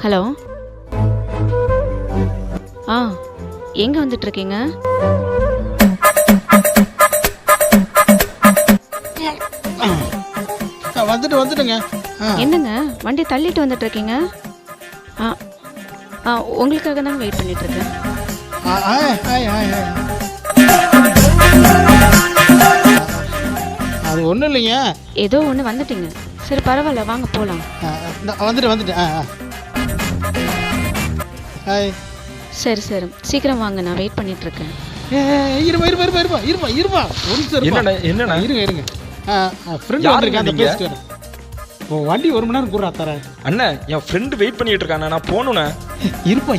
Hello. ஆ, எங்கே வந்துட்டுருக்கீங்க? வந்துட்டுங்க. என்னங்க வண்டி தள்ளிட்டு வந்துட்டுருக்கீங்க? ஆ ஆ உங்களுக்காக தான் வெயிட் பண்ணிகிட்ருக்கேன். அது ஒன்றும் இல்லைங்க. ஏதோ ஒன்று வந்துட்டீங்க. சரி பரவாயில்ல, வாங்க போகலாம். வந்துட்டேன். சரி சரி, சீக்கிரம் வாங்க, நான் வெயிட் பண்ணிகிட்ருக்கேன். இருப்பா என்னண்ணா இருங்க. ஃப்ரெண்ட் வந்திருக்கேன், அந்த பேசிட்டு வரேன். வண்டி 1 மணி நேரம் கூட தரேன். அண்ணா, என் ஃப்ரெண்டு வெயிட் பண்ணிட்டு இருக்காண்ணா, நான் போகணுண்ணே. இருப்பா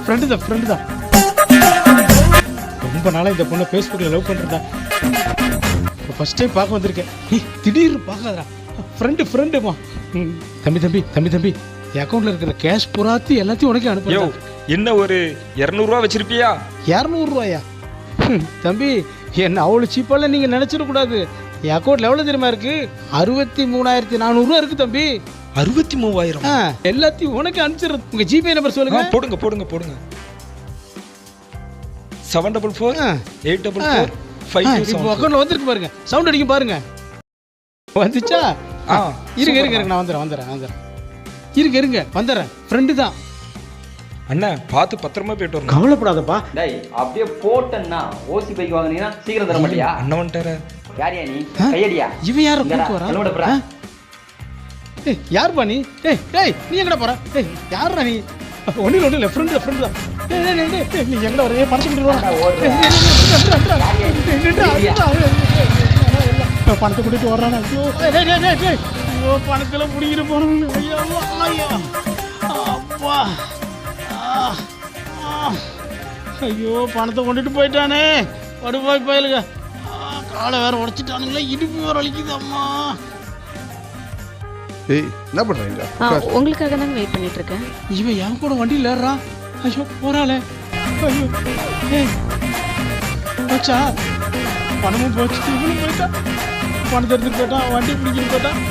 ஃப்ரெண்டு தான். ரொம்ப நாளாக இந்த பொண்ணை ஃபேஸ்புக்கில் லவ் பண்ணுறதா. ஃபர்ஸ்ட் டைம் பார்க்க வந்திருக்கேன். திடீர்னு பார்க்காதடா, ஃப்ரெண்டுமா. தம்பி என் அக்கௌண்ட்டில் இருக்கிற கேஷ் புறாத்தி எல்லாத்தையும் உனக்கு அனுப்புறோம். என்ன ஒரு 200 வச்சிருப்பியா? 200 ரூபாயா? தம்பி, என்ன அவ்வளோ சீப்பாலாம் நீங்கள் நினச்சிடக்கூடாது. என் அக்கௌண்ட்டில் எவ்வளோ தெரியுமா இருக்கு? 63,400 இருக்கு தம்பி. 63,000? எல்லாத்தையும் உனக்கு அனுப்பிச்சிடுறது. உங்கள் ஜிபே நம்பர் சொல்லுங்க. போடுங்க. 744 844 இப்போ அக்கௌண்ட்டில் வந்துருக்கு பாருங்க. சவுண்ட் அடிக்கும் பாருங்க. வந்துச்சா? இருங்க நான் வந்துடுறேன். இருங்க வந்துடுறேன். ஃப்ரெண்டு தான். அண்ணா, பார்த்து பத்திரமா போயிட்டு வரணும். கவலைப்படாதப்பா. டேய், அப்படியே போட்டேன்னா ஓசி பைக் வாங்குனீங்கன்னா சீக்கிரம் தர மாட்டியா? அண்ணன் வந்துட்டாரு. யாரியா நீ? கையடியா? இவன் யாரை கூப்பிட்டு வரா? என்னோட பிரா. யாருப்பா நீ? நீ எங்கடா போற? யாருடா நீ? ஒன்றும் இல்லை, ஃப்ரெண்டு தான். நீ எங்கடா வர? பணத்தை கூட்டிட்டு வர்றானே. ஐயோ, பணத்தில் பிடிக்கிட்டு போறோம். ஐயோ, பணத்தை கொண்டுட்டு போயிட்டானே. படுபாய் பயலுங்க. காலை வேற உடைச்சிட்டானுங்களே. இடுப்பு வேற வலிக்குது. அம்மா, என்ன பண்றீங்க? உங்களுக்காக தான் வெயிட் பண்ணிகிட்ருக்கேன். இவன் என் கூட வண்டியில் ஏறான். ஐயோ, போறாளே. ஐயோ, போச்சா? பணமும் போச்சு, இவனும் போயிட்டான். பணத்தை எடுத்துட்டு போயிட்டான், வண்டி பிடிக்கிட்டு போயிட்டான்.